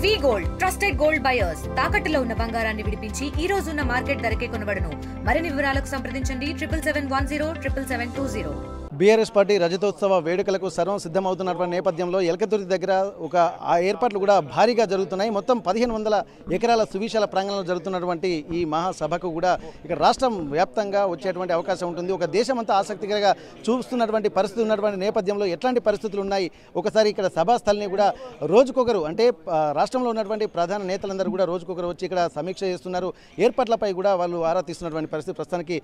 వి gold trusted gold buyers తాకట్టులో ఉన్న బంగారాన్ని విడిపించి ఈ రోజు ఉన్న మార్కెట్ ధరకే కొనబడును. మరిన్ని వివరాలకు సంప్రదించండి 77107720. బీఆర్ఎస్ పార్టీ రజతోత్సవ వేడుకలకు సర్వం సిద్ధమవుతున్నటువంటి నేపథ్యంలో ఎలకతుర్తి దగ్గర ఆ ఏర్పాట్లు కూడా భారీగా జరుగుతున్నాయి. మొత్తం 1500 ఎకరాల సువిశాల ప్రాంగణంలో జరుగుతున్నటువంటి ఈ మహాసభకు కూడా ఇక్కడ రాష్ట్రం వ్యాప్తంగా వచ్చేటువంటి అవకాశం ఉంటుంది. ఒక దేశమంతా ఆసక్తికరంగా చూస్తున్నటువంటి పరిస్థితి ఉన్నటువంటి నేపథ్యంలో ఎట్లాంటి పరిస్థితులు ఉన్నాయి, ఒకసారి ఇక్కడ సభాస్థలిని కూడా రోజుకొకరు అంటే రాష్ట్రంలో ఉన్నటువంటి ప్రధాన నేతలందరూ కూడా రోజుకొకరు వచ్చి ఇక్కడ సమీక్ష చేస్తున్నారు. ఏర్పాట్లపై కూడా వాళ్ళు ఆరా తీస్తున్నటువంటి పరిస్థితి. ప్రస్తుతానికి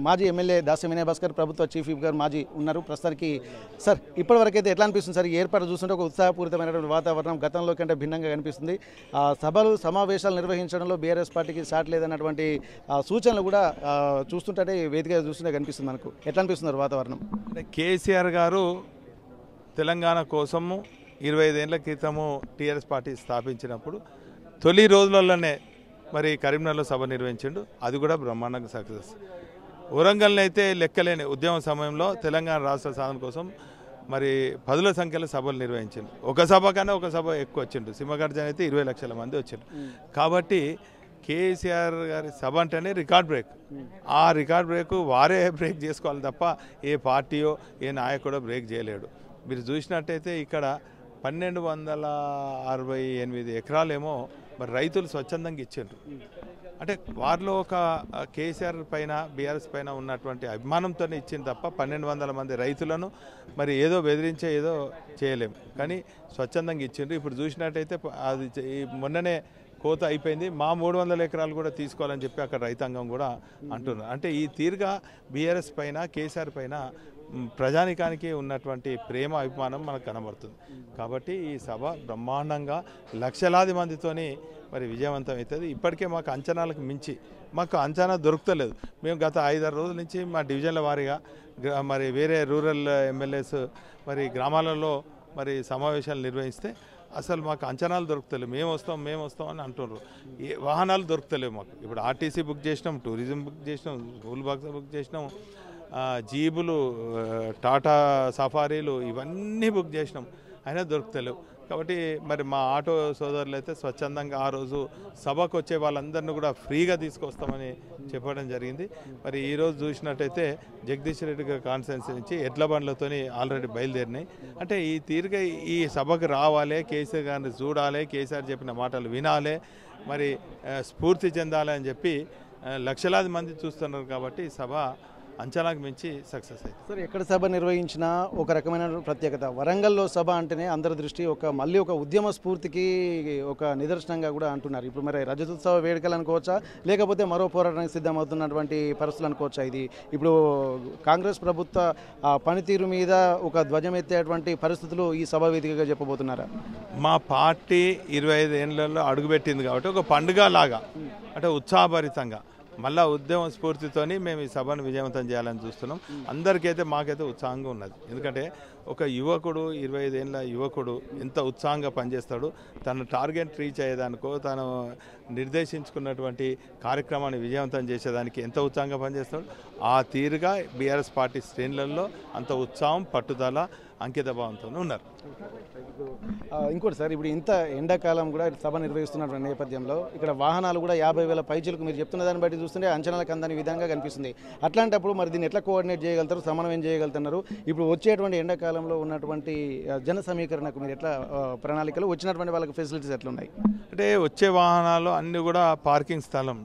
మాజీ ఎమ్మెల్యే దాసం వినయ్ భాస్కర్, ప్రభుత్వ చీఫ్ విప్ గారు మాజీ ఉన్నారు. ప్రస్తుతానికి సార్ ఇప్పటివరకైతే ఎట్లా అనిపిస్తుంది సార్? ఈ ఏర్పాటు చూస్తుంటే ఒక ఉత్సాహపూరితమైనటువంటి వాతావరణం గతంలో కంటే భిన్నంగా కనిపిస్తుంది. సభలు సమావేశాలు నిర్వహించడంలో బీఆర్ఎస్ పార్టీకి సాట్ లేదన్నటువంటి సూచనలు కూడా చూస్తుంటే వేదిక చూస్తుంటే కనిపిస్తుంది. మనకు ఎట్లా అనిపిస్తున్నారు వాతావరణం? అంటే కేసీఆర్ గారు తెలంగాణ కోసము 25 ఏళ్ల క్రితము టీఆర్ఎస్ పార్టీ స్థాపించినప్పుడు తొలి రోజులలోనే మరి కరీంనగర్లో సభ నిర్వహించిండు. అది కూడా బ్రహ్మాండంగా సక్సెస్. వరంగల్ని అయితే లెక్కలేని ఉద్యమ సమయంలో తెలంగాణ రాష్ట్ర సాధన కోసం మరి 10ల సంఖ్యలో సభలు నిర్వహించిండు. ఒక సభ కన్నా ఒక సభ ఎక్కువ వచ్చిండు. సింహగర్జన అయితే 20 లక్షల మంది వచ్చిండు. కాబట్టి కేసీఆర్ గారి సభ అంటేనే రికార్డ్ బ్రేక్. ఆ రికార్డ్ బ్రేక్ వారే బ్రేక్ చేసుకోవాలి తప్ప ఏ పార్టీయో ఏ నాయకుడో బ్రేక్ చేయలేడు. మీరు చూసినట్టయితే ఇక్కడ 1268 ఎకరాలేమో మరి రైతులు స్వచ్ఛందంగా ఇచ్చిండ్రు. అంటే వారిలో ఒక కేసీఆర్ పైన బీఆర్ఎస్ పైన ఉన్నటువంటి అభిమానంతో ఇచ్చింది తప్ప 1200 మంది రైతులను మరి ఏదో బెదిరించే ఏదో చేయలేము. కానీ స్వచ్ఛందంగా ఇచ్చిండ్రు. ఇప్పుడు చూసినట్టయితే అది మొన్ననే కోత అయిపోయింది. మా 300 ఎకరాలు కూడా తీసుకోవాలని చెప్పి అక్కడ రైతాంగం కూడా అంటున్నారు. అంటే ఈ తీరుగా బీఆర్ఎస్ పైన కేసీఆర్ పైన ప్రజానికానికి ఉన్నటువంటి ప్రేమ అభిమానం మనకు కనబడుతుంది. కాబట్టి ఈ సభ బ్రహ్మాండంగా లక్షలాది మందితోని మరి విజయవంతం అవుతుంది. ఇప్పటికే మాకు అంచనాలకు మించి మాకు అంచనా దొరుకుతలేదు. మేము గత 5-6 రోజుల నుంచి మా డివిజన్ల వారీగా మరి వేరే రూరల్ ఎమ్మెల్యేస్ మరి గ్రామాలలో మరి సమావేశాలు నిర్వహిస్తే అసలు మాకు అంచనాలు దొరుకుతలేవు. మేము వస్తాం అని అంటున్నారు. వాహనాలు దొరుకుతలేవు మాకు. ఇప్పుడు ఆర్టీసీ బుక్ చేసినాం, టూరిజం బుక్ చేసినాం, స్కూల్ బస్ బుక్ చేసినాం, జీబులు, టాటా సఫారీలు ఇవన్నీ బుక్ చేసినాం, అయినా దొరుకుతలేవు. కాబట్టి మరి మా ఆటో సోదరులు అయితే స్వచ్ఛందంగా ఆ రోజు సభకు వచ్చే వాళ్ళందరినీ కూడా ఫ్రీగా తీసుకొస్తామని చెప్పడం జరిగింది. మరి ఈరోజు చూసినట్టయితే జగదీష్ రెడ్డి గారి కాన్స్టిట్యున్సీ నుంచి ఎడ్ల బండ్లతోని ఆల్రెడీ బయలుదేరినాయి. అంటే ఈ తీరుగా ఈ సభకు రావాలి, కేసీఆర్ గారిని చూడాలి, కేసీఆర్ చెప్పిన మాటలు వినాలి, మరి స్ఫూర్తి చెందాలి అని చెప్పి లక్షలాది మంది చూస్తున్నారు. కాబట్టి సభ అంచనాకు మించి సక్సెస్ అయింది. సార్ ఎక్కడ సభ నిర్వహించినా ఒక రకమైన ప్రత్యేకత. వరంగల్లో సభ అంటేనే అందరి దృష్టి మళ్ళీ ఒక ఉద్యమ స్ఫూర్తికి ఒక నిదర్శనంగా కూడా అంటున్నారు. ఇప్పుడు మరి రజతోత్సవ వేడుకలు అనుకోవచ్చా, లేకపోతే మరో పోరాటానికి సిద్ధమవుతున్నటువంటి పరిస్థితులు అనుకోవచ్చా? ఇది ఇప్పుడు కాంగ్రెస్ ప్రభుత్వ పనితీరు మీద ఒక ధ్వజం ఎత్తేటువంటి పరిస్థితులు ఈ సభ వేదికగా చెప్పబోతున్నారా? మా పార్టీ 25 ఏళ్లలో అడుగుపెట్టింది కాబట్టి ఒక పండుగ లాగా అంటే ఉత్సాహభరితంగా మళ్ళా ఉద్యమ స్ఫూర్తితోని మేము ఈ సభను విజయవంతం చేయాలని చూస్తున్నాం. అందరికైతే మాకైతే ఉత్సాహంగా ఉన్నది. ఎందుకంటే ఒక యువకుడు 25 ఏళ్ళ యువకుడు ఎంత ఉత్సాహంగా పనిచేస్తాడు, తన టార్గెట్ రీచ్ అయ్యేదానికో తను నిర్దేశించుకున్నటువంటి కార్యక్రమాన్ని విజయవంతం చేసేదానికి ఎంత ఉత్సాహంగా పనిచేస్తాడు. ఆ తీరుగా బీఆర్ఎస్ పార్టీ శ్రేణులలో అంత ఉత్సాహం, పట్టుదల, అంకిత భావంతో ఉన్నారు. ఇంకోటి సార్, ఇప్పుడు ఇంత ఎండాకాలం కూడా సభ నిర్వహిస్తున్నటువంటి నేపథ్యంలో ఇక్కడ వాహనాలు కూడా 50,000 పైచీలకు మీరు చెప్తున్న దాన్ని బట్టి చూస్తుంటే అంచనాలకు అందని విధంగా కనిపిస్తుంది. అట్లాంటప్పుడు మరి దీన్ని ఎట్లా కోఆర్డినేట్ చేయగలుగుతారు, సమన్వయం చేయగలుగుతున్నారు? ఇప్పుడు వచ్చేటువంటి ఎండాకాలంలో ఉన్నటువంటి జన సమీకరణకు మీరు ఎట్లా ప్రణాళికలు, వచ్చినటువంటి వాళ్ళకి ఫెసిలిటీస్ ఎట్లా ఉన్నాయి? అంటే వచ్చే వాహనాలు అన్నీ కూడా పార్కింగ్ స్థలం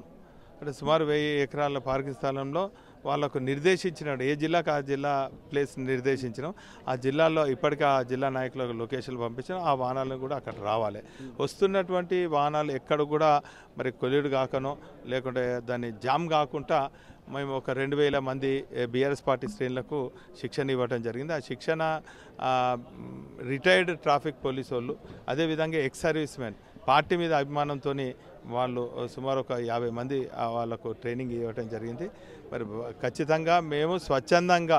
అంటే సుమారు 1000 ఎకరాల పార్కింగ్ స్థలంలో వాళ్ళకు నిర్దేశించినాడు. ఏ జిల్లాకు ఆ జిల్లా ప్లేస్ నిర్దేశించినాం. ఆ జిల్లాలో ఇప్పటికీ ఆ జిల్లా నాయకులకు లొకేషన్లు పంపించాం. ఆ వాహనాలను కూడా అక్కడ రావాలి. వస్తున్నటువంటి వాహనాలు ఎక్కడ కూడా మరి కొలిడ్ కాకనో లేకుంటే దాన్ని జామ్ కాకుండా మేము ఒక 2000 మంది బీఆర్ఎస్ పార్టీ శ్రేణులకు శిక్షణ ఇవ్వడం జరిగింది. ఆ శిక్షణ రిటైర్డ్ ట్రాఫిక్ పోలీసు వాళ్ళు, అదేవిధంగా ఎక్స్ సర్వీస్ మెన్ పార్టీ మీద అభిమానంతో వాళ్ళు సుమారు ఒక 50 మంది వాళ్ళకు ట్రైనింగ్ ఇవ్వడం జరిగింది. మరి ఖచ్చితంగా మేము స్వచ్ఛందంగా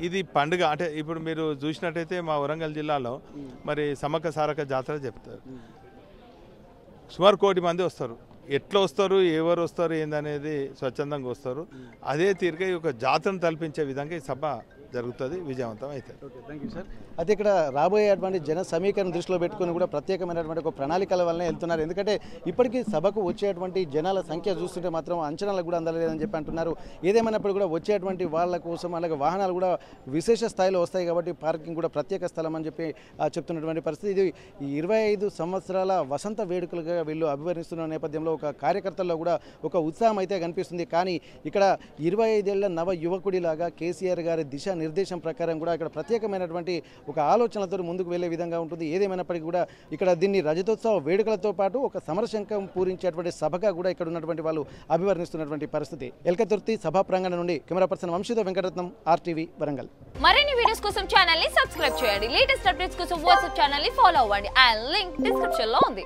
ఇది పండుగ అంటే ఇప్పుడు మీరు చూసినట్టయితే మా వరంగల్ జిల్లాలో మరి సమ్మక్క సారక్క జాతర చెప్తారు. సుమారు 1 కోటి మంది వస్తారు. ఎట్లా వస్తారు, ఎవరు వస్తారు ఏందనేది స్వచ్ఛందంగా వస్తారు. అదే తీరుగా ఒక జాతరను తలపించే విధంగా ఈ సభ జరుగుతుంది, విజయవంతం అవుతుంది. Okay, thank you sir. అయితే ఇక్కడ రాబోయేటువంటి జన సమీకరణ దృష్టిలో పెట్టుకుని కూడా ప్రత్యేకమైనటువంటి ఒక ప్రణాళికల వల్లనే వెళ్తున్నారు. ఎందుకంటే ఇప్పటికీ సభకు వచ్చేటువంటి జనాల సంఖ్య చూస్తుంటే మాత్రం అంచనాలకు కూడా అందలేదని చెప్పి అంటున్నారు. ఏదేమైనప్పుడు కూడా వచ్చేటువంటి వాళ్ళ కోసం అలాగే వాహనాలు కూడా విశేష స్థాయిలో వస్తాయి కాబట్టి పార్కింగ్ కూడా ప్రత్యేక స్థలం అని చెప్పి చెప్తున్నటువంటి పరిస్థితి. ఇది ఈ 25 సంవత్సరాల వసంత వేడుకలుగా వీళ్ళు అభివర్ణిస్తున్న నేపథ్యంలో ఒక కార్యకర్తల్లో కూడా ఒక ఉత్సాహం అయితే కనిపిస్తుంది. కానీ ఇక్కడ 25 ఏళ్ల నవ యువకుడిలాగా కేసీఆర్ గారి దిశా నిర్దేశం ప్రకారం కూడా ఇక్కడ ప్రత్యేకమైనటువంటి ఒక ఆలోచనలతో ముందుకు వెళ్లే విధంగా ఉంటుంది. ఏదేమైనప్పటికీ కూడా ఇక్కడ దీన్ని రజతోత్సవ వేడుకలతో పాటు ఒక సమరశంఖం పూరించేటువంటి సభగా కూడా ఇక్కడ ఉన్నటువంటి వాళ్ళు అభివర్ణిస్తున్నటువంటి పరిస్థితి. ఎల్కతుర్తి సభా ప్రాంగణం నుండి కెమెరా పర్సన్ వంశీతో వెంకటరత్నం, RTV వరంగల్. మరిన్ని వీడియోస్ కోసం ఛానల్ ని సబ్స్క్రైబ్ చేయండి. లేటెస్ట్ అప్డేట్స్ కోసం వాట్సాప్ ఛానల్ ని ఫాలో అవ్వండి. ఆ లింక్ డిస్క్రిప్షన్ లో ఉంది.